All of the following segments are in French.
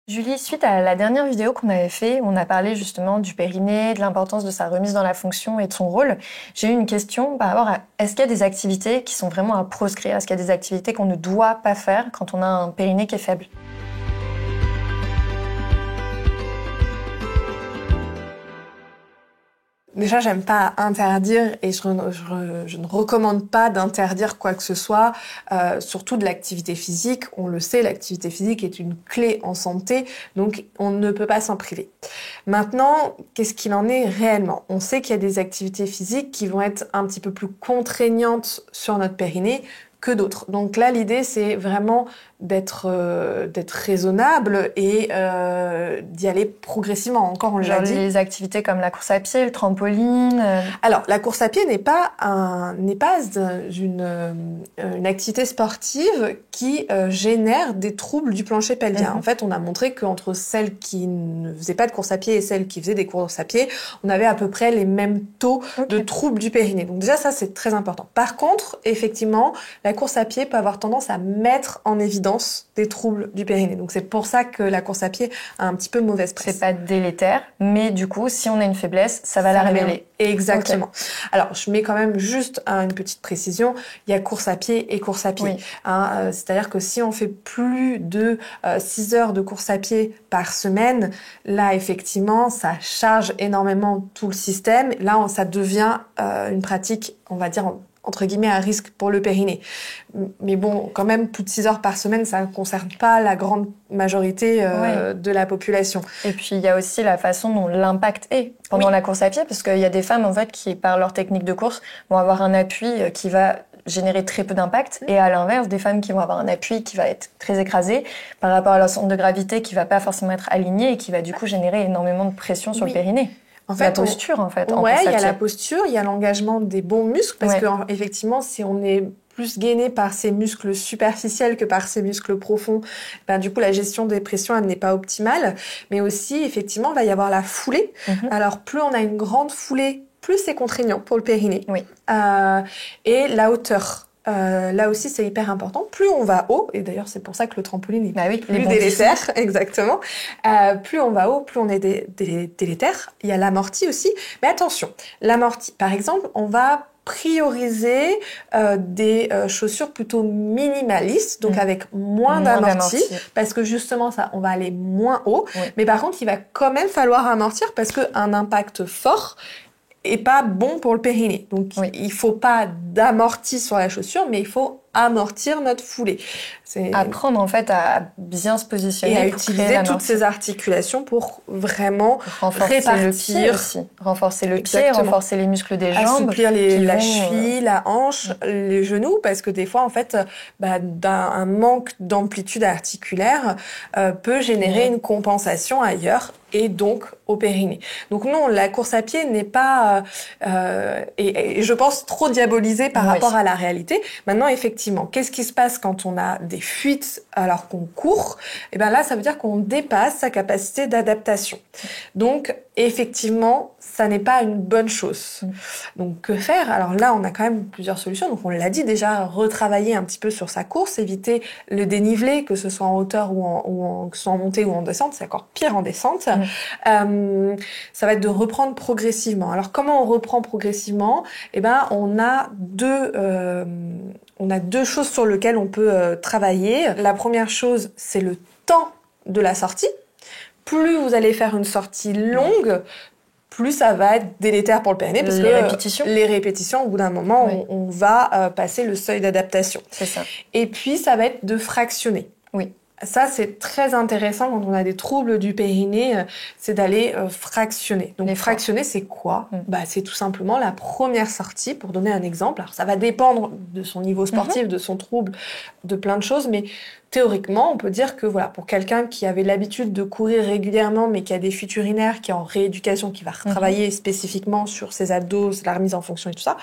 Julie, suite à la dernière vidéo qu'on avait fait, on a parlé justement du périnée, de l'importance de sa remise dans la fonction et de son rôle. J'ai eu une question par rapport à est-ce qu'il y a des activités qui sont vraiment à proscrire? Est-ce qu'il y a des activités qu'on ne doit pas faire quand on a un périnée qui est faible? Déjà, j'aime pas interdire et je ne recommande pas d'interdire quoi que ce soit, surtout de l'activité physique. On le sait, l'activité physique est une clé en santé, donc on ne peut pas s'en priver. Maintenant, qu'est-ce qu'il en est réellement? On sait qu'il y a des activités physiques qui vont être un petit peu plus contraignantes sur notre périnée que d'autres. Donc là, l'idée, c'est vraiment d'être raisonnable et d'y aller progressivement. Encore, on l'a dit. Les activités comme la course à pied, le trampoline. Alors, la course à pied n'est pas une activité sportive qui génère des troubles du plancher pelvien. En fait, on a montré qu'entre celles qui ne faisaient pas de course à pied et celles qui faisaient des courses à pied, on avait à peu près les mêmes taux de troubles du périnée. Donc déjà, ça, c'est très important. Par contre, effectivement, la course à pied peut avoir tendance à mettre en évidence des troubles du périnée. Donc c'est pour ça que la course à pied a un petit peu mauvaise presse. C'est pas délétère, mais du coup, si on a une faiblesse, ça va la révéler. Exactement. Okay. Alors, je mets quand même juste une petite précision. Il y a course à pied et course à pied. Oui. C'est-à-dire que si on fait plus de 6 heures de course à pied par semaine, là, effectivement, ça charge énormément tout le système. Là, ça devient une pratique, on va dire, entre guillemets, à risque pour le périnée. Mais bon, quand même, plus de 6 heures par semaine, ça ne concerne pas la grande majorité de la population. Et puis, il y a aussi la façon dont l'impact est pendant la course à pied, parce qu'il y a des femmes, en fait, qui, par leur technique de course, vont avoir un appui qui va générer très peu d'impact, et à l'inverse, des femmes qui vont avoir un appui qui va être très écrasé par rapport à leur centre de gravité qui va pas forcément être aligné et qui va du coup générer énormément de pression sur le périnée. En fait, la posture, en fait. Ouais, il y a la posture, il y a l'engagement des bons muscles, parce que effectivement, si on est plus gainé par ces muscles superficiels que par ces muscles profonds, ben du coup la gestion des pressions elle n'est pas optimale. Mais aussi effectivement il va y avoir la foulée. Alors plus on a une grande foulée, plus c'est contraignant pour le périnée. Oui. Et la hauteur. Là aussi, c'est hyper important. Plus on va haut, et d'ailleurs, c'est pour ça que le trampoline est plus délétère, exactement. Plus on va haut, plus on est délétère. Il y a l'amorti aussi. Mais attention, l'amorti, par exemple, on va prioriser des chaussures plutôt minimalistes, donc avec moins d'amorti, parce que justement, ça, on va aller moins haut. Oui. Mais par contre, il va quand même falloir amortir parce qu'un impact fort est pas bon pour le périnée. Donc, il faut pas d'amorti sur la chaussure, mais il faut amortir notre foulée. C'est apprendre en fait à bien se positionner et à utiliser toutes ces articulations pour vraiment répartir le pied aussi. Renforcer le pied, renforcer les muscles des jambes, assouplir la cheville, la hanche, les genoux, parce que des fois en fait, un manque d'amplitude articulaire peut générer une compensation ailleurs et donc au périnée. Donc non, la course à pied n'est pas et je pense trop diabolisée par rapport à la réalité. Maintenant effectivement, qu'est-ce qui se passe quand on a des fuites alors qu'on court? Et ben là, ça veut dire qu'on dépasse sa capacité d'adaptation. Donc, effectivement, ça n'est pas une bonne chose. Donc, que faire? Alors là, on a quand même plusieurs solutions. Donc, on l'a dit déjà, retravailler un petit peu sur sa course, éviter le dénivelé, que ce soit en hauteur que ce soit en montée ou en descente. C'est encore pire en descente. Ça va être de reprendre progressivement. Alors, comment on reprend progressivement? Eh ben, on a deux choses sur lesquelles on peut travailler. La première chose, c'est le temps de la sortie. Plus vous allez faire une sortie longue, plus ça va être délétère pour le périnée, parce que les répétitions, au bout d'un moment, on va passer le seuil d'adaptation. C'est ça. Et puis, ça va être de fractionner. Oui. Ça, c'est très intéressant quand on a des troubles du périnée, c'est d'aller fractionner. Donc, fractionner, c'est quoi? C'est tout simplement la première sortie, pour donner un exemple. Alors, ça va dépendre de son niveau sportif, de son trouble, de plein de choses, mais théoriquement, on peut dire que voilà, pour quelqu'un qui avait l'habitude de courir régulièrement, mais qui a des fuites urinaires, qui est en rééducation, qui va retravailler spécifiquement sur ses abdos, la remise en fonction et tout ça,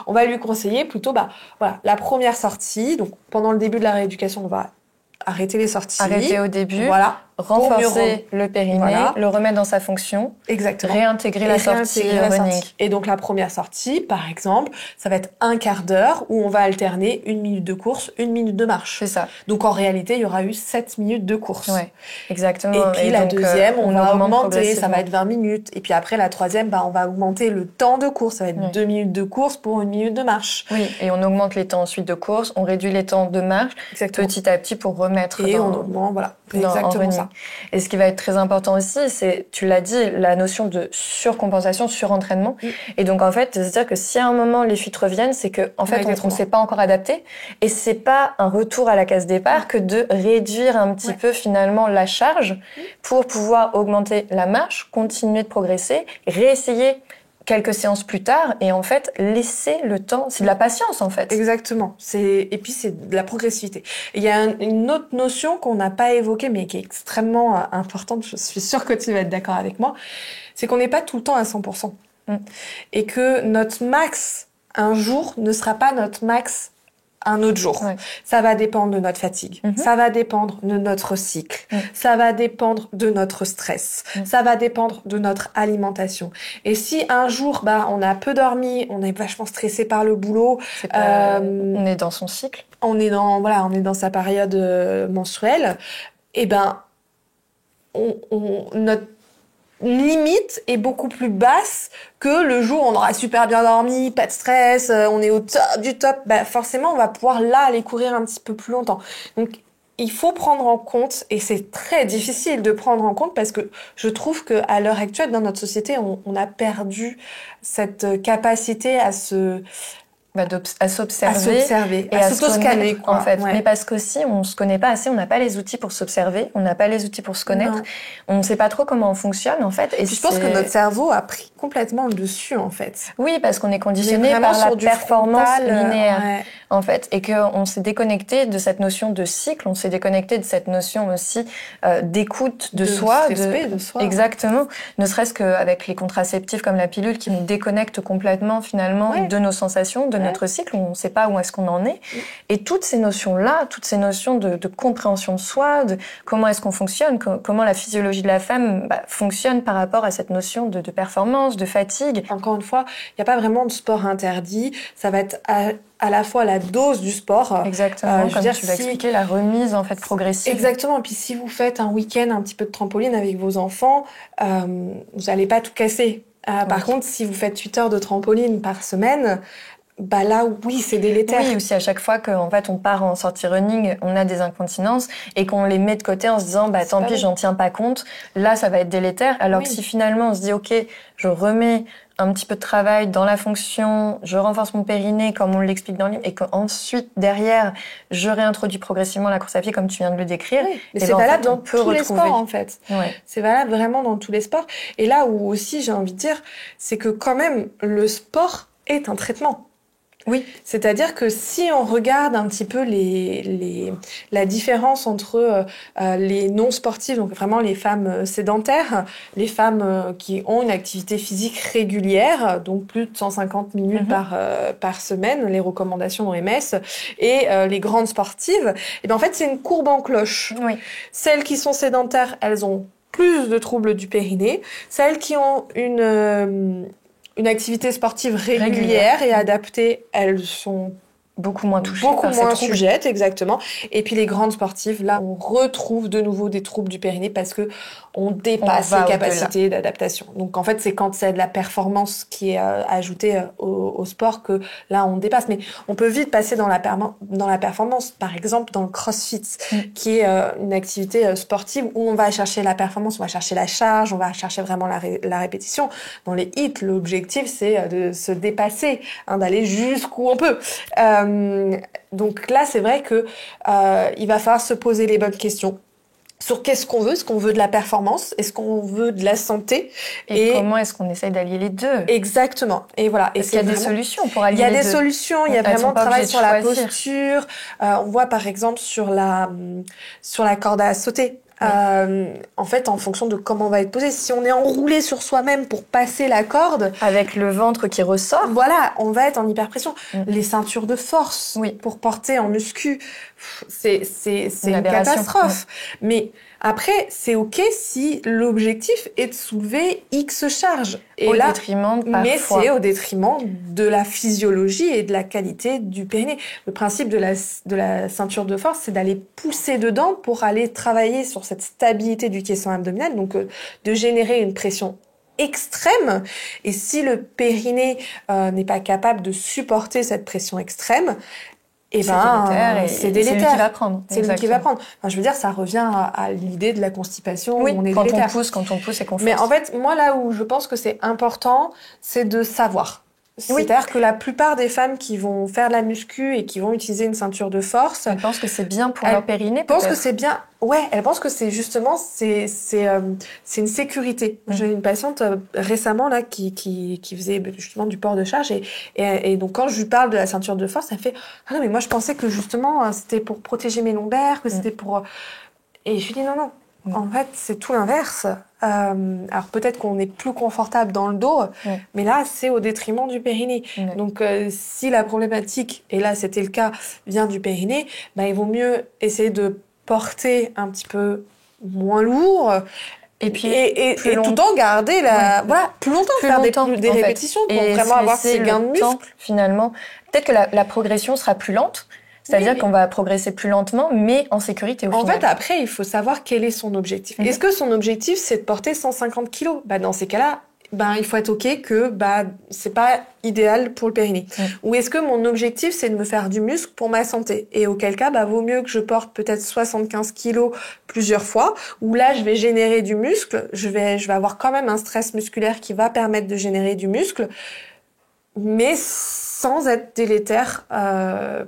on va lui conseiller plutôt, la première sortie. Donc, pendant le début de la rééducation, on va arrêter les sorties. Arrêter au début. Voilà. renforcer le périnée, le remettre dans sa fonction, réintégrer la sortie running. Et donc la première sortie, par exemple, ça va être un quart d'heure où on va alterner 1 minute de course, 1 minute de marche. C'est ça. Donc en réalité, il y aura eu 7 minutes de course. Ouais, exactement. Et puis la deuxième, on va augmenter, ça va être 20 minutes. Et puis après la troisième, on va augmenter le temps de course, ça va être 2 minutes de course pour 1 minute de marche. Oui, et on augmente les temps ensuite de course, on réduit les temps de marche petit à petit pour remettre on augmente, voilà. Exactement ça. Et ce qui va être très important aussi, c'est, tu l'as dit, la notion de surcompensation, surentraînement. Et donc, en fait, de se dire que si à un moment les fuites reviennent, c'est que, en fait, on ne s'est pas encore adapté. Et c'est pas un retour à la case départ que de réduire un petit peu, finalement, la charge pour pouvoir augmenter la marche, continuer de progresser, réessayer quelques séances plus tard, et en fait, laisser le temps. C'est de la patience, en fait. Exactement. Et puis, c'est de la progressivité. Il y a une autre notion qu'on n'a pas évoquée, mais qui est extrêmement importante, je suis sûre que tu vas être d'accord avec moi, c'est qu'on n'est pas tout le temps à 100%. Et que notre max, un jour, ne sera pas notre max un autre jour. Ça va dépendre de notre fatigue. Ça va dépendre de notre cycle. Ça va dépendre de notre stress. Ça va dépendre de notre alimentation. Et si un jour, on a peu dormi, on est vachement stressé par le boulot, on est dans son cycle. On est dans sa période menstruelle, et notre limite est beaucoup plus basse que le jour où on aura super bien dormi, pas de stress, on est au top du top. Forcément, on va pouvoir aller courir un petit peu plus longtemps. Donc, il faut prendre en compte, et c'est très difficile de prendre en compte parce que je trouve qu'à l'heure actuelle, dans notre société, on a perdu cette capacité à s'observer et à s'auto-scanner, en fait. Mais parce qu'aussi, on se connaît pas assez, on n'a pas les outils pour s'observer, on n'a pas les outils pour se connaître, on ne sait pas trop comment on fonctionne, en fait. Et je pense que notre cerveau a pris complètement le dessus, en fait. Oui, parce qu'on est conditionné par la performance linéaire, en fait, et qu'on s'est déconnecté de cette notion de cycle, on s'est déconnecté de cette notion aussi d'écoute de soi, respect de soi. Exactement. Ne serait-ce qu'avec les contraceptifs comme la pilule qui nous déconnectent complètement, finalement, de nos sensations, de notre cycle, on ne sait pas où est-ce qu'on en est. Et toutes ces notions-là, toutes ces notions de compréhension de soi, de comment est-ce qu'on fonctionne, comment la physiologie de la femme fonctionne par rapport à cette notion de performance, de fatigue. Encore une fois, il n'y a pas vraiment de sport interdit. Ça va être à la fois la dose du sport. Exactement, comme tu l'as expliqué, la remise en fait progressive. Exactement. Et puis si vous faites un week-end un petit peu de trampoline avec vos enfants, vous n'allez pas tout casser. Par contre, si vous faites 8 heures de trampoline par semaine, là, oui, c'est délétère. Oui, aussi à chaque fois qu'en fait on part en sortie running, on a des incontinences et qu'on les met de côté en se disant tant pis, j'en tiens pas compte. Là, ça va être délétère. Alors que si finalement on se dit ok, je remets un petit peu de travail dans la fonction, je renforce mon périnée comme on l'explique dans le livre, et qu'ensuite derrière je réintroduis progressivement la course à pied comme tu viens de le décrire. Oui, mais c'est valable dans tous les sports en fait. C'est valable vraiment dans tous les sports. Et là où aussi j'ai envie de dire, c'est que quand même le sport est un traitement. Oui. C'est-à-dire que si on regarde un petit peu la différence entre les non-sportives, donc vraiment les femmes sédentaires, les femmes qui ont une activité physique régulière, donc plus de 150 minutes par semaine, les recommandations d'OMS, et les grandes sportives, et en fait c'est une courbe en cloche. Oui. Celles qui sont sédentaires, elles ont plus de troubles du périnée. Celles qui ont une activité sportive régulière et adaptée, elles sont beaucoup moins touchées, beaucoup moins sujettes, exactement. Et puis les grandes sportives, là, on retrouve de nouveau des troubles du périnée parce que on dépasse les capacités d'adaptation. Donc en fait, c'est quand c'est de la performance qui est ajoutée au sport que là on dépasse. Mais on peut vite passer dans la performance, par exemple dans le CrossFit, qui est une activité sportive où on va chercher la performance, on va chercher la charge, on va chercher vraiment la répétition. Dans les hits, l'objectif c'est de se dépasser, d'aller jusqu'où on peut. Donc là, c'est vrai que il va falloir se poser les bonnes questions sur qu'est-ce qu'on veut. Est-ce qu'on veut de la performance? Est-ce qu'on veut de la santé? Et comment est-ce qu'on essaye d'allier les deux? Exactement. Et voilà. Est-ce qu'il y a des solutions pour allier les deux? Il y a des solutions. Il y a vraiment le travail sur la posture. On voit par exemple sur la corde à sauter. En fait, en fonction de comment on va être posé, si on est enroulé sur soi-même pour passer la corde, avec le ventre qui ressort, voilà, on va être en hyperpression. Les ceintures de force pour porter en muscu, c'est une catastrophe. Mais Après, c'est OK si l'objectif est de soulever X charges. Et au détriment, parfois. Mais c'est au détriment de la physiologie et de la qualité du périnée. Le principe de la ceinture de force, c'est d'aller pousser dedans pour aller travailler sur cette stabilité du caisson abdominal, donc de générer une pression extrême. Et si le périnée n'est pas capable de supporter cette pression extrême, c'est délétère. C'est lui qui va prendre. C'est lui qui va prendre. Enfin, je veux dire, ça revient à l'idée de la constipation où on est délétère. Quand on pousse et qu'on force. Mais en fait, moi, là où je pense que c'est important, c'est de savoir. C'est-à-dire que la plupart des femmes qui vont faire de la muscu et qui vont utiliser une ceinture de force... Elles pensent que c'est bien pour leur périnée, peut-être. Elles pensent que c'est bien... Ouais, elles pensent que c'est justement... C'est une sécurité. J'ai une patiente récemment là qui faisait justement du port de charge et donc quand je lui parle de la ceinture de force, elle fait « Ah non, mais moi je pensais que justement c'était pour protéger mes lombaires, que c'était pour... » Et je lui dis « Non. En fait, c'est tout l'inverse. Alors peut-être qu'on est plus confortable dans le dos, mais là, c'est au détriment du périnée. Donc, si la problématique, et là c'était le cas, vient du périnée, il vaut mieux essayer de porter un petit peu moins lourd. Et puis et tout le temps garder plus longtemps, des répétitions pour vraiment avoir ces gains de muscle. Finalement, peut-être que la progression sera plus lente. C'est-à-dire qu'on va progresser plus lentement, mais en sécurité au final. En fait, après, il faut savoir quel est son objectif. Est-ce que son objectif, c'est de porter 150 kilos ? Dans ces cas-là, il faut être OK que c'est pas idéal pour le périnée. Ou est-ce que mon objectif, c'est de me faire du muscle pour ma santé ? Et auquel cas, vaut mieux que je porte peut-être 75 kilos plusieurs fois, où là, je vais générer du muscle, je vais avoir quand même un stress musculaire qui va permettre de générer du muscle, mais sans être délétère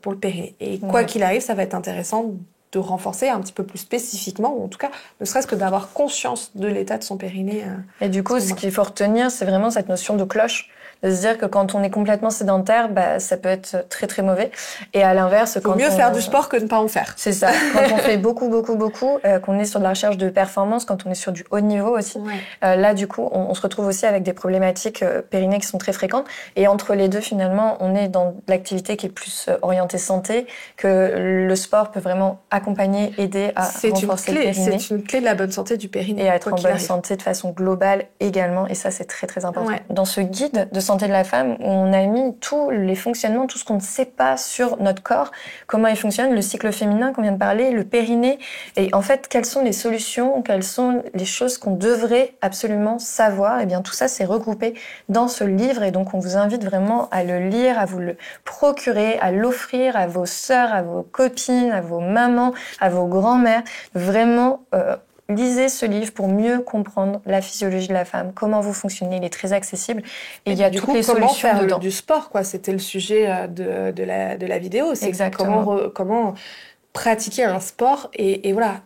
pour le périnée. Et quoi qu'il arrive, ça va être intéressant de renforcer un petit peu plus spécifiquement, ou en tout cas, ne serait-ce que d'avoir conscience de l'état de son périnée. Et du coup, ce qu'il faut retenir, c'est vraiment cette notion de cloche, de se dire que quand on est complètement sédentaire, ça peut être très très mauvais. Et à l'inverse, quand mieux faire du sport que ne pas en faire. C'est ça. Quand on fait beaucoup, qu'on est sur de la recherche de performance, quand on est sur du haut niveau aussi, là du coup, on se retrouve aussi avec des problématiques périnées qui sont très fréquentes. Et entre les deux, finalement, on est dans l'activité qui est plus orientée santé, que le sport peut vraiment accompagner, aider à renforcer le périnée. C'est une clé de la bonne santé du périnée. Et à être en bonne santé de façon globale également. Et ça, c'est très très important. Dans ce guide de santé de la femme, où on a mis tous les fonctionnements, tout ce qu'on ne sait pas sur notre corps, comment il fonctionne, le cycle féminin qu'on vient de parler, le périnée, et en fait, quelles sont les solutions, quelles sont les choses qu'on devrait absolument savoir. Et bien, tout ça, c'est regroupé dans ce livre, et donc on vous invite vraiment à le lire, à vous le procurer, à l'offrir à vos sœurs, à vos copines, à vos mamans, à vos grands-mères. Vraiment, lisez ce livre pour mieux comprendre la physiologie de la femme, comment vous fonctionnez, il est très accessible et il y a toutes les solutions comment dedans. Du sport, quoi. C'était le sujet de la vidéo. C'est comment pratiquer un sport et voilà.